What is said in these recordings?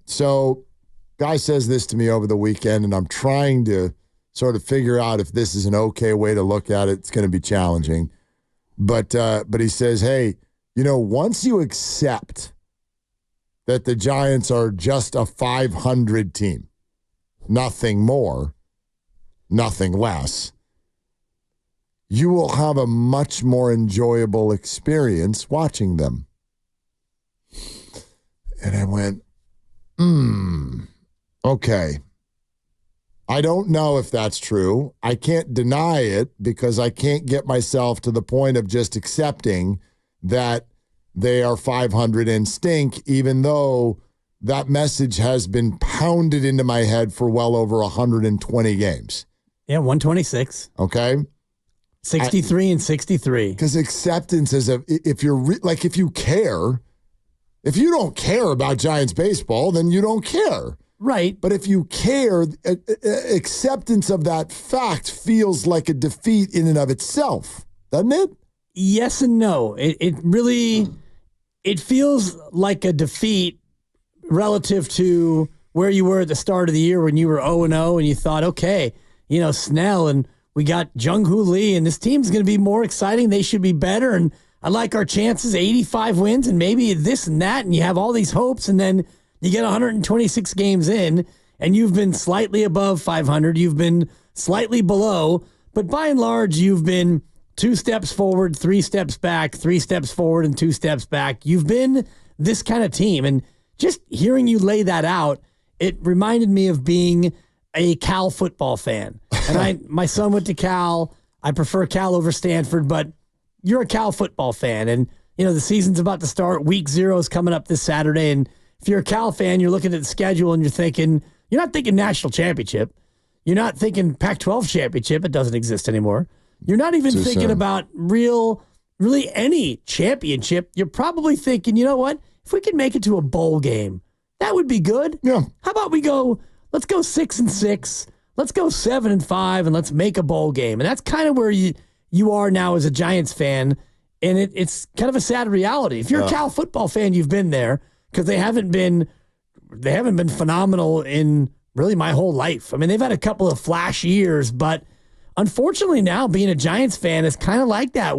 So, guy says this to me over the weekend, and I'm trying to sort of figure out if this is an okay way to look at it. It's going to be challenging. But he says, hey, once you accept that the Giants are just a 500 team, nothing more, nothing less, you will have a much more enjoyable experience watching them. And I went, okay. I don't know if that's true. I can't deny it because I can't get myself to the point of just accepting that they are 500 and stink, even though that message has been pounded into my head for well over 120 games. Yeah, 126. Okay. 63 and 63. Because acceptance is if you care, if you don't care about Giants baseball, then you don't care. Right. But if you care, acceptance of that fact feels like a defeat in and of itself, doesn't it? Yes and no. It really feels like a defeat relative to where you were at the start of the year when you were 0-0 and you thought, okay, Snell and we got Jung-Hoo Lee and this team's going to be more exciting. They should be better. And I like our chances, 85 wins and maybe this and that. And you have all these hopes. And then you get 126 games in and you've been slightly above 500. You've been slightly below. But by and large, you've been 2 steps forward, 3 steps back, 3 steps forward, and 2 steps back. You've been this kind of team. And just hearing you lay that out, it reminded me of being a Cal football fan. And my son went to Cal. I prefer Cal over Stanford, but you're a Cal football fan. And, the season's about to start. Week 0 is coming up this Saturday. And if you're a Cal fan, you're looking at the schedule and you're not thinking national championship. You're not thinking Pac-12 championship. It doesn't exist anymore. You're not even thinking about really any championship. You're probably thinking, you know what? If we could make it to a bowl game, that would be good. Yeah. How about let's go 6-6, let's go 7-5, and let's make a bowl game. And that's kind of where you are now as a Giants fan, and it's kind of a sad reality. If you're a Cal football fan, you've been there because they haven't been phenomenal in really my whole life. I mean, they've had a couple of flash years, but unfortunately now being a Giants fan is kind of like that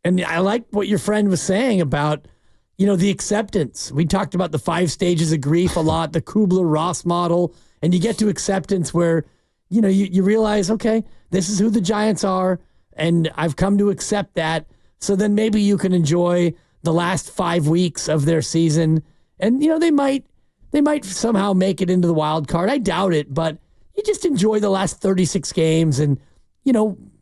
and I like what your friend was saying about, the acceptance. We talked about the 5 stages of grief a lot, the Kubler-Ross model, and you get to acceptance where, you realize, okay, this is who the Giants are, and I've come to accept that. So then maybe you can enjoy the last 5 weeks of their season, and, they might somehow make it into the wild card. I doubt it, but you just enjoy the last 36 games and,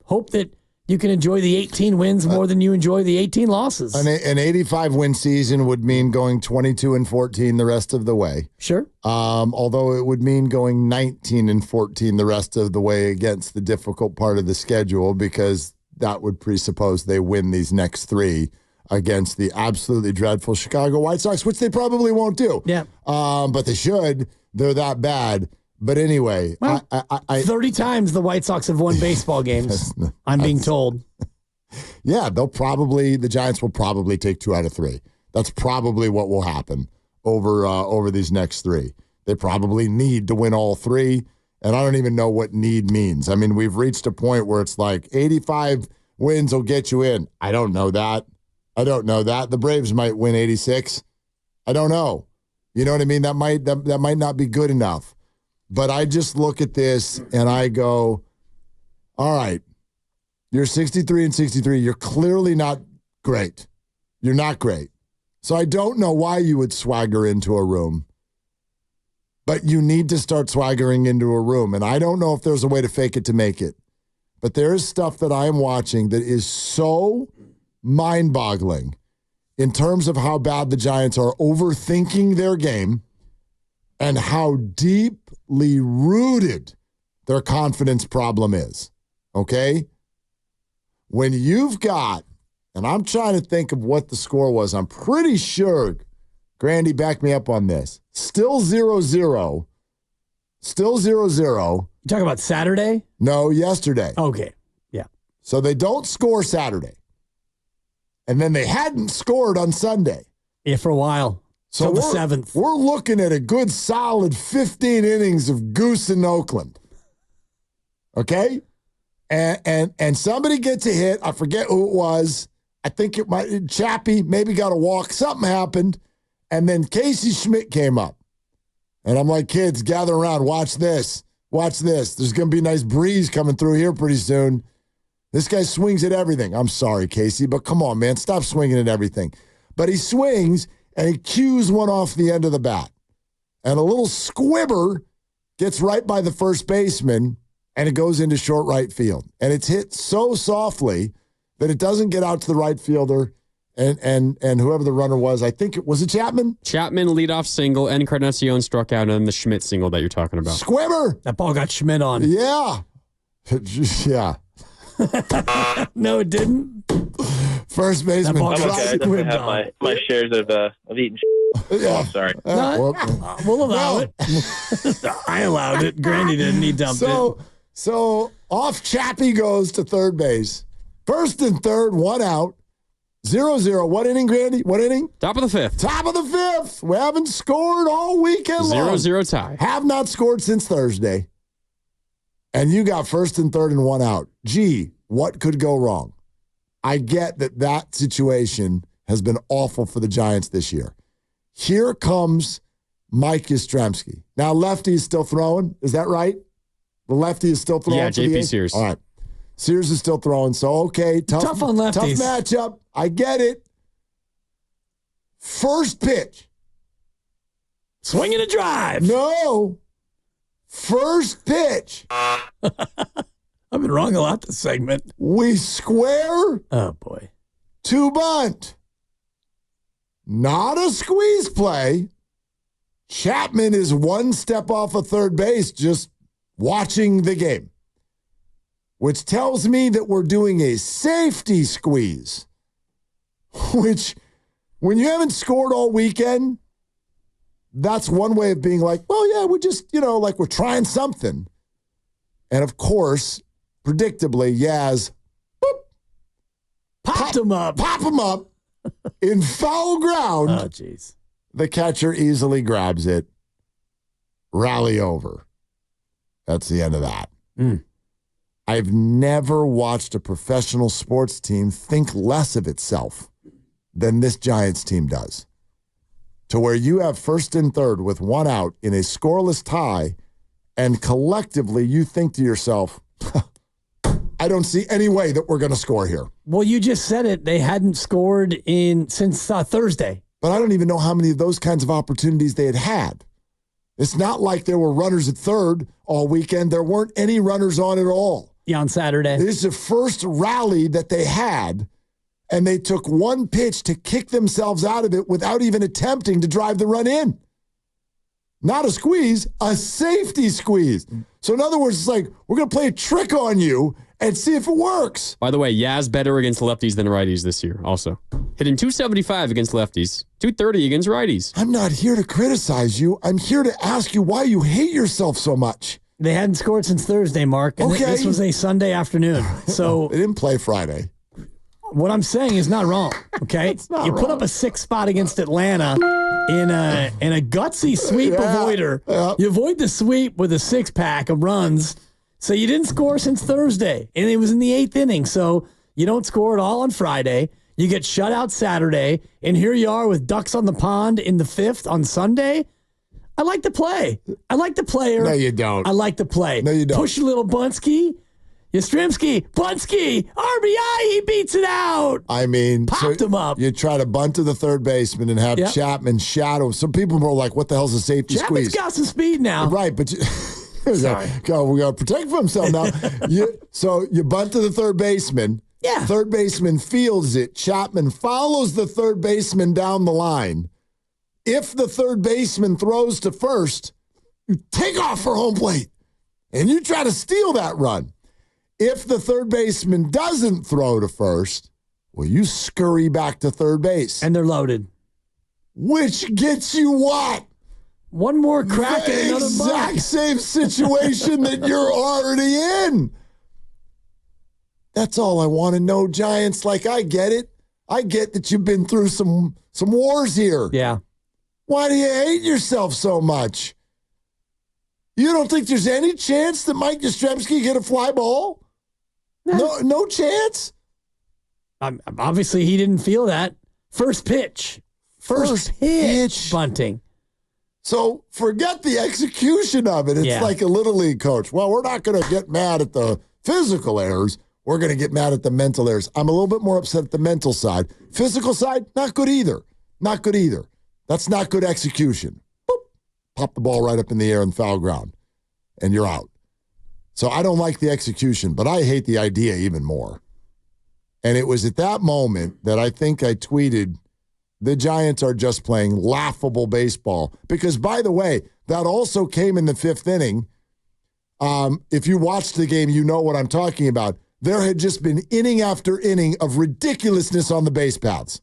hope that you can enjoy the 18 wins more than you enjoy the 18 losses. An 85-win season would mean going 22-14 the rest of the way. Sure. Although it would mean going 19-14 the rest of the way against the difficult part of the schedule, because that would presuppose they win these next 3 against the absolutely dreadful Chicago White Sox, which they probably won't do. Yeah. But they should. They're that bad. But anyway, well, 30 times the White Sox have won baseball games, I'm being told. Yeah, the Giants will probably take 2 out of 3. That's probably what will happen over these next 3. They probably need to win all 3, and I don't even know what need means. I mean, we've reached a point where it's like 85 wins will get you in. I don't know that. The Braves might win 86. I don't know. You know what I mean? That might not be good enough. But I just look at this and I go, all right, you're 63-63. You're clearly not great. You're not great. So I don't know why you would swagger into a room. But you need to start swaggering into a room. And I don't know if there's a way to fake it to make it. But there is stuff that I am watching that is so mind-boggling in terms of how bad the Giants are overthinking their game and how deeply rooted their confidence problem is, okay? When you've got, and I'm trying to think of what the score was. I'm pretty sure, Grandy, back me up on this. Still 0-0. Still 0-0. You talking about Saturday? No, yesterday. Okay, yeah. So they don't score Saturday. And then they hadn't scored on Sunday. Yeah, for a while. So the 7th. We're looking at a good solid 15 innings of goose in Oakland. Okay? And somebody gets a hit. I forget who it was. I think it might Chappie maybe got a walk. Something happened. And then Casey Schmidt came up. And I'm like, kids, gather around. Watch this. Watch this. There's going to be a nice breeze coming through here pretty soon. This guy swings at everything. I'm sorry, Casey, but come on, man. Stop swinging at everything. But he swings, and he cues one off the end of the bat. And a little squibber gets right by the first baseman, and it goes into short right field. And it's hit so softly that it doesn't get out to the right fielder and whoever the runner was. I think was it Chapman? Chapman leadoff single, Encarnacion struck out, and then the Schmidt single that you're talking about. Squibber. That ball got Schmidt on. Yeah. Yeah. No, it didn't. First baseman. I'm okay. I definitely have my shares of eating. Yeah. Oh, sorry. We'll allow it. I allowed it. Granny didn't. He dumped it. So off Chappie goes to third base. First and third, one out. 0-0. What inning, Grandy? What inning? Top of the 5th. Top of the 5th. We haven't scored all weekend long. 0-0 tie. Have not scored since Thursday. And you got first and third and one out. Gee, what could go wrong? I get that situation has been awful for the Giants this year. Here comes Mike Yastrzemski. Now, lefty is still throwing. Is that right? The lefty is still throwing. Yeah, for the JP A's? Sears. All right. Sears is still throwing. So, okay. Tough on lefties. Tough matchup. I get it. First pitch. Swing and a drive. No. First pitch. I've been wrong a lot this segment. We square Oh, boy. to bunt. Not a squeeze play. Chapman is one step off of third base just watching the game, which tells me that we're doing a safety squeeze, which when you haven't scored all weekend, that's one way of being like, well, yeah, we just, like we're trying something. And of course, predictably, Yaz Popped him up. pop him up in foul ground. Oh, jeez. The catcher easily grabs it. Rally over. That's the end of that. I've never watched a professional sports team think less of itself than this Giants team does. To where you have first and third with one out in a scoreless tie, and collectively you think to yourself, I don't see any way that we're going to score here. Well, you just said it. They hadn't scored since Thursday. But I don't even know how many of those kinds of opportunities they had. It's not like there were runners at third all weekend. There weren't any runners on at all. Yeah, on Saturday. This is the first rally that they had, and they took one pitch to kick themselves out of it without even attempting to drive the run in. Not a squeeze, a safety squeeze. So in other words, it's like, we're going to play a trick on you and see if it works. By the way, Yaz better against lefties than righties this year also. Hitting 275 against lefties, 230 against righties. I'm not here to criticize you. I'm here to ask you why you hate yourself so much. They hadn't scored since Thursday, Mark. And Okay. This was a Sunday afternoon. So They didn't play Friday. what I'm saying is not wrong, okay? It's not you put wrong. up a 6 spot against Atlanta in a gutsy sweep avoider. Yeah. You avoid the sweep with a 6-pack of runs. So you didn't score since Thursday, and it was in the 8th inning. So you don't score at all on Friday. You get shut out Saturday, and here you are with ducks on the pond in the 5th on Sunday. I like the play. I like the player. No, you don't. I like the play. No, you don't. Push a little Bunsky. Yastrzemski, Bunsky, RBI, he beats it out. I mean, Popped him up. You try to bunt to the third baseman and have Yep. Chapman shadow. Some people were like, what the hell's a safety Chapman's squeeze? got some speed now. Right, but Sorry. we got to protect for himself now. So you bunt to the third baseman. Yeah. Third baseman fields it. Chapman follows the third baseman down the line. If the third baseman throws to first, you take off for home plate, and you try to steal that run. If the third baseman doesn't throw to first, well, you scurry back to third base. And they're loaded. Which gets you what? One more crack The at another exact bug. same situation that you're already in. That's all I want to know, Giants. Like, I get it. I get that you've been through some wars here. Yeah. Why do you hate yourself so much? You don't think there's any chance that Mike Yastrzemski hit a fly ball? No chance? Obviously, he didn't feel that. First pitch. First pitch. Bunting. So forget the execution of it. It's like a Little League coach. Well, we're not going to get mad at the physical errors. We're going to get mad at the mental errors. I'm a little bit more upset at the mental side. Physical side, not good either. Not good either. That's not good execution. Boop. Pop the ball right up in the air in foul ground, and you're out. So I don't like the execution, but I hate the idea even more. And it was at that moment that I think I tweeted, the Giants are just playing laughable baseball. Because, by the way, that also came in the fifth inning. If you watched the game, you know what I'm talking about. There had just been inning after inning of ridiculousness on the base paths.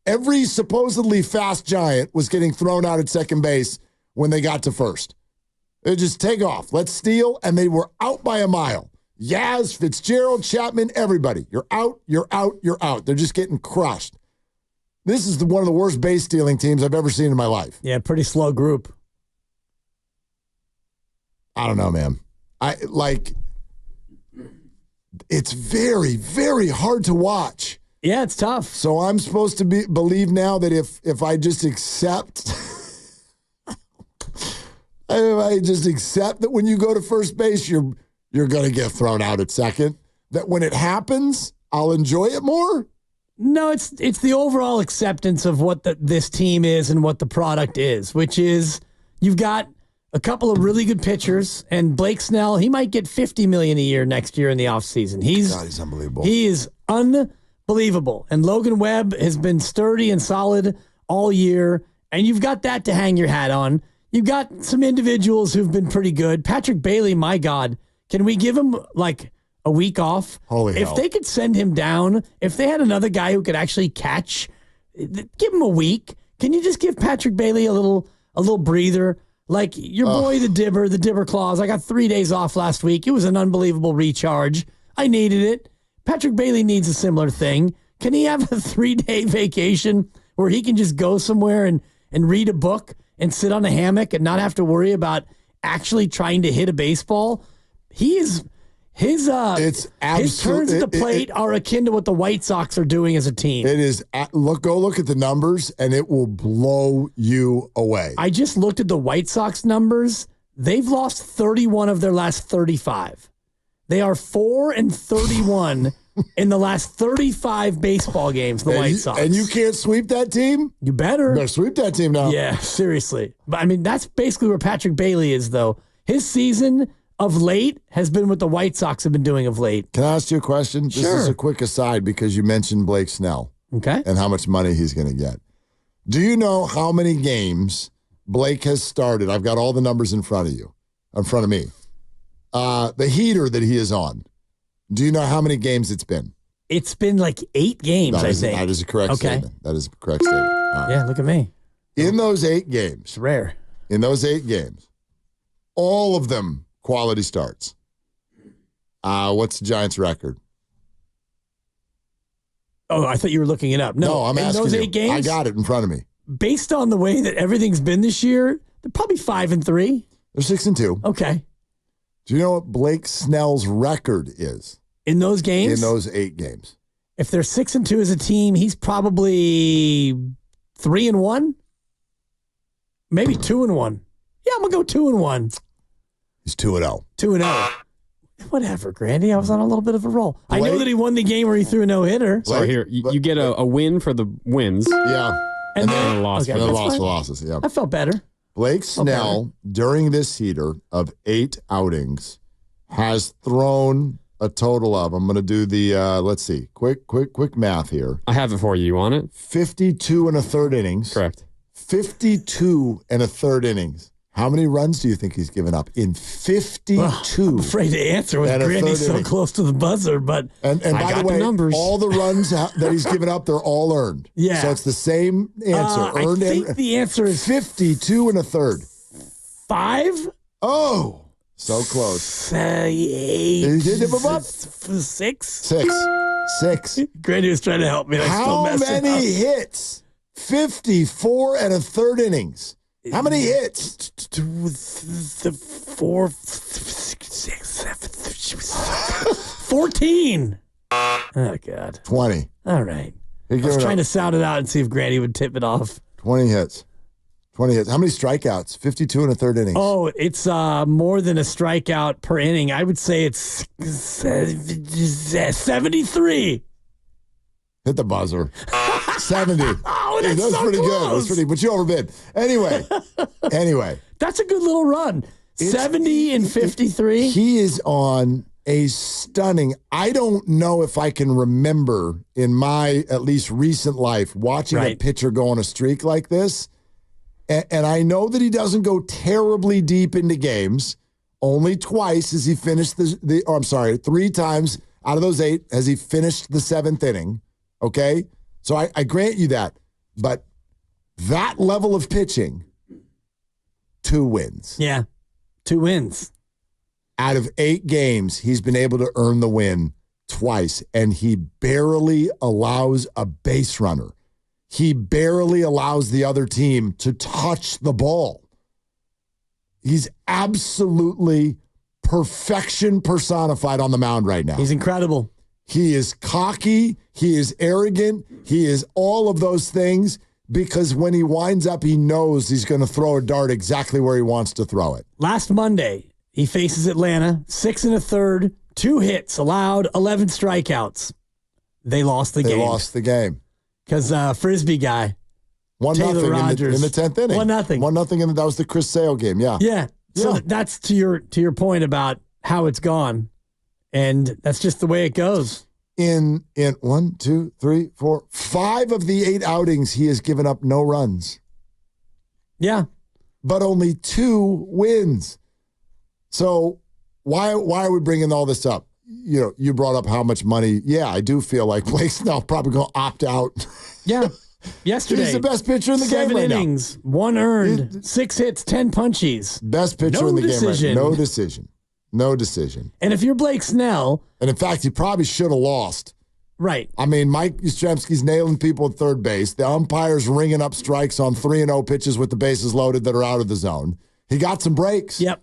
Every supposedly fast Giant was getting thrown out at second base when they got to first. They just take off. Let's steal. And they were out by a mile. Yaz, Fitzgerald, Chapman, everybody. You're out, you're out, you're out. They're just getting crushed. This is one of the worst base stealing teams I've ever seen in my life. Yeah, pretty slow group. I don't know, man. It's very, very hard to watch. Yeah, it's tough. So I'm supposed to believe now that if I just accept, that when you go to first base, you're going to get thrown out at second. That when it happens, I'll enjoy it more. No, it's the overall acceptance of what this team is and what the product is, which is you've got a couple of really good pitchers, and Blake Snell, he might get $50 million a year next year in the offseason. He's unbelievable. He is unbelievable. And Logan Webb has been sturdy and solid all year, and you've got that to hang your hat on. You've got some individuals who've been pretty good. Patrick Bailey, my God, can we give him like a week off? Holy hell. If they could send him down, if they had another guy who could actually catch, give him a week. Can you just give Patrick Bailey a little breather? Like your boy, the Dibber Claus. I got 3 days off last week. It was an unbelievable recharge. I needed it. Patrick Bailey needs a similar thing. Can he have a 3-day vacation where he can just go somewhere and read a book and sit on a hammock and not have to worry about actually trying to hit a baseball? His turns at the plate are akin to what the White Sox are doing as a team. It is. Go look at the numbers, and it will blow you away. I just looked at the White Sox numbers. They've lost 31 of their last 35. They are 4-31 in the last 35 baseball games, the White Sox. And you can't sweep that team? You better sweep that team now. Yeah, seriously. But I mean, that's basically where Patrick Bailey is, though. His season of late has been what the White Sox have been doing of late. Can I ask you a question? Sure. This is a quick aside because you mentioned Blake Snell. Okay. And how much money he's going to get. Do you know how many games Blake has started? I've got all the numbers in front of me. The heater that he is on. Do you know how many games it's been? It's been like 8 games, I think. That is a correct statement. That is a correct statement. Right. Yeah, look at me. In those 8 games. It's rare. In those 8 games, all of them quality starts. What's the Giants' record? Oh, I thought you were looking it up. No, I'm asking those you. 8 games. I got it in front of me. Based on the way that everything's been this year, they're probably 5-3. They're 6-2. Okay. Do you know what Blake Snell's record is? In those games? In those 8 games. If they're 6-2 as a team, he's probably 3-1. Maybe 2-1. Yeah, I'm gonna go 2-1. He's 2-0. 2-0. Whatever, Grandy. I was on a little bit of a roll. I know that he won the game where he threw a no-hitter. So here, you get a win for the wins. Yeah. And then a loss. And then a loss for losses. Yeah. I felt better. Blake Snell, during this heater of 8 outings, has thrown a total of, I'm going to do the, let's see, quick math here. I have it for you. You want it? 52 1/3 innings. Correct. 52 1/3 innings. How many runs do you think he's given up in 52? I'm afraid to answer with Grandy so close to the buzzer, but and by the way, numbers. all the runs that he's given up, they're all earned. Yeah. So it's the same answer. I think the answer is 52 1/3. 5? Oh, so close. 6? 6. Grandy was trying to help me. How many hits 54 and a third innings. How many hits? 4, 6, 7, 14. Oh, God. 20. All right. I was trying to sound it out and see if Granny would tip it off. 20 hits. 20 hits. How many strikeouts? 52 and a third innings. Oh, it's more than a strikeout per inning. I would say it's 73. Hit the buzzer. 70. Oh, that's so pretty close. good. That's pretty, but you overbid. Anyway. That's a good little run. 70 and 53. He is on a stunning. I don't know if I can remember in my at least recent life watching a pitcher go on a streak like this. And I know that he doesn't go terribly deep into games. Only twice has he finished 3 times out of those 8 has he finished the 7th inning. Okay? So I grant you that. But that level of pitching, 2 wins. Yeah, 2 wins. Out of 8 games, he's been able to earn the win twice, and he barely allows a base runner. He barely allows the other team to touch the ball. He's absolutely perfection personified on the mound right now. He's incredible. He is cocky. He is arrogant. He is all of those things because when he winds up, he knows he's going to throw a dart exactly where he wants to throw it. Last Monday, he faces Atlanta, 6 1/3, 2 hits allowed, 11 strikeouts. They lost the game. They lost the game. Because Frisbee guy, 1-0 Rogers. in the 10th inning. 1-0. 1-0 that was the Chris Sale game. Yeah. Yeah. So that's to your point about how it's gone. And that's just the way it goes. In 1, 2, 3, 4, 5 of the 8 outings, he has given up no runs. Yeah. But only 2 wins. So why are we bringing all this up? You know, you brought up how much money. Yeah, I do feel like Blake Snell probably going to opt out. Yeah. Yesterday. He's the best pitcher in the game right now. 7 innings, 1 earned, 6 hits, 10 punchies. Best pitcher in the game right now. No decision. No decision. And if you're Blake Snell. And in fact, he probably should have lost. Right. I mean, Mike Yastrzemski's nailing people at third base. The umpire's ringing up strikes on 3-0 pitches with the bases loaded that are out of the zone. He got some breaks. Yep,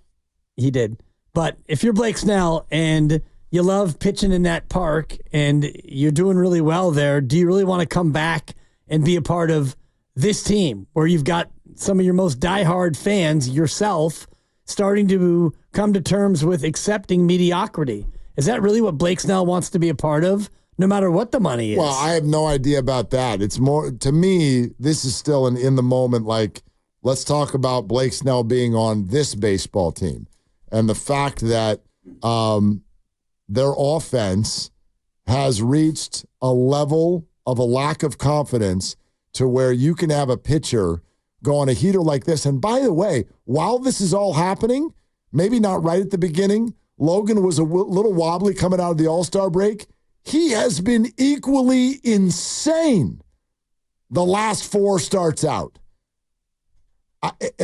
he did. But if you're Blake Snell and you love pitching in that park and you're doing really well there, do you really want to come back and be a part of this team where you've got some of your most diehard fans yourself starting to come to terms with accepting mediocrity? Is that really what Blake Snell wants to be a part of, no matter what the money is? Well, I have no idea about that. It's more, to me, this is still an in the moment, like, let's talk about Blake Snell being on this baseball team and the fact that their offense has reached a level of a lack of confidence to where you can have a pitcher go on a heater like this. And by the way, while this is all happening, maybe not right at the beginning, Logan was a little wobbly coming out of the All-Star break. He has been equally insane the last 4 starts out.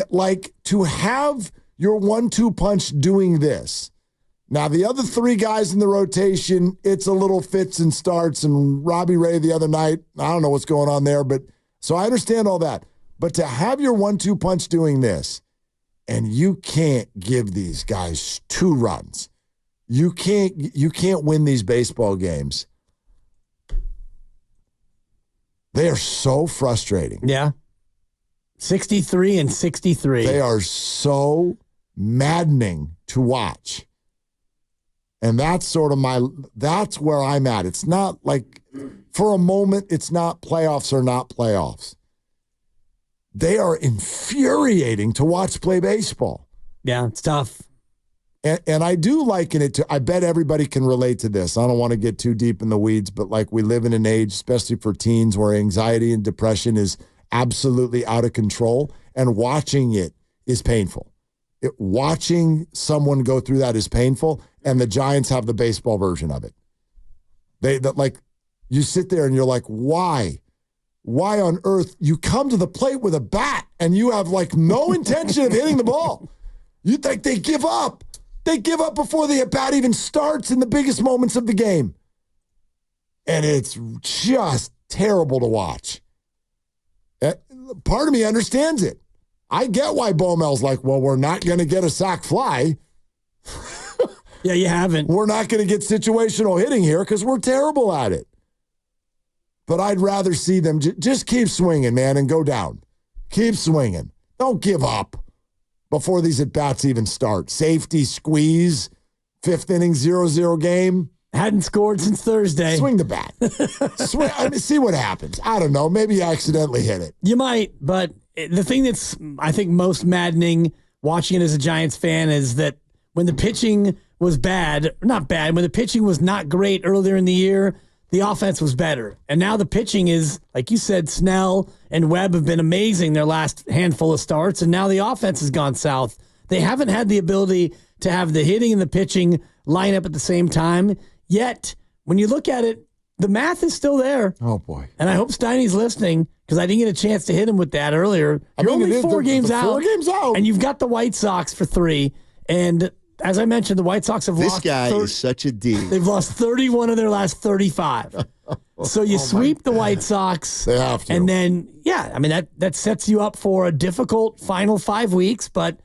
Like, to have your 1-2 punch doing this. Now, the other 3 guys in the rotation, it's a little fits and starts, and Robbie Ray the other night, I don't know what's going on there, but so I understand all that. But to have your 1-2 punch doing this, and you can't give these guys 2 runs. You can't win these baseball games. They are so frustrating. Yeah. 63 and 63. They are so maddening to watch. And that's that's where I'm at. It's not like, for a moment, it's not playoffs or not playoffs. They are infuriating to watch play baseball. Yeah, it's tough. And I do liken it to, I bet everybody can relate to this. I don't want to get too deep in the weeds, but like, we live in an age, especially for teens, where anxiety and depression is absolutely out of control, and watching it is painful. Watching someone go through that is painful, and the Giants have the baseball version of it. Like, you sit there and you're like, why? Why on earth? You come to the plate with a bat and you have like no intention of hitting the ball. You think they give up. They give up before the at-bat even starts in the biggest moments of the game. And it's just terrible to watch. part of me understands it. I get why Bomel's like, well, we're not going to get a sack fly. Yeah, you haven't. We're not going to get situational hitting here because we're terrible at it. But I'd rather see them just keep swinging, man, and go down. Keep swinging. Don't give up before these at-bats even start. Safety, squeeze, 5th inning, 0-0 game. Hadn't scored since Thursday. Swing the bat. See what happens. I don't know. Maybe you accidentally hit it. You might, but the thing that's, I think, most maddening watching it as a Giants fan is that when the pitching was when the pitching was not great earlier in the year, the offense was better. And now the pitching is, like you said, Snell and Webb have been amazing their last handful of starts, and now the offense has gone south. They haven't had the ability to have the hitting and the pitching line up at the same time. Yet, when you look at it, the math is still there. Oh, boy. And I hope Steiny's listening because I didn't get a chance to hit him with that earlier. You're only 4 games out. 4 games out. And you've got the White Sox for 3. And as I mentioned, the White Sox have lost. This guy is such a D. They've lost 31 of their last 35. So you sweep the White Sox. They have to. And then, I mean, that sets you up for a difficult final 5 weeks. But,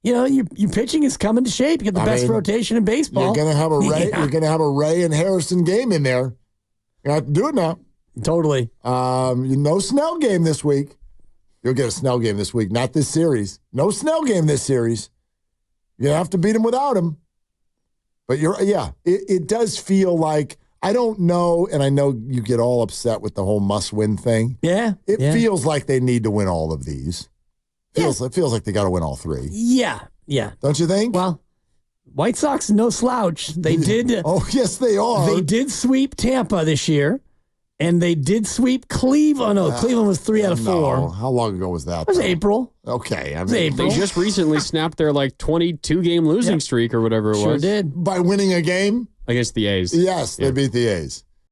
your pitching is coming to shape. You get the best rotation in baseball. You're going to have a Ray. Yeah. You're going to have a Ray and Harrison game in there. You have to do it now. Totally. No Snell game this week. You'll get a Snell game this week, not this series. No Snell game this series. You have to beat him without him. But it does feel like, I don't know, and I know you get all upset with the whole must-win thing. Yeah. It feels like they need to win all of these. It feels like they got to win all 3. Yeah. Don't you think? Well, White Sox, no slouch. They did. Oh, yes, they are. They did sweep Tampa this year, and they did sweep Cleveland. Oh, no, Cleveland was 3 out of 4. No. How long ago was that? It was April. Okay. It was April. They just recently snapped their 22-game losing streak or whatever it was. Sure did. By winning a game? Against the A's. Yes, they beat the A's.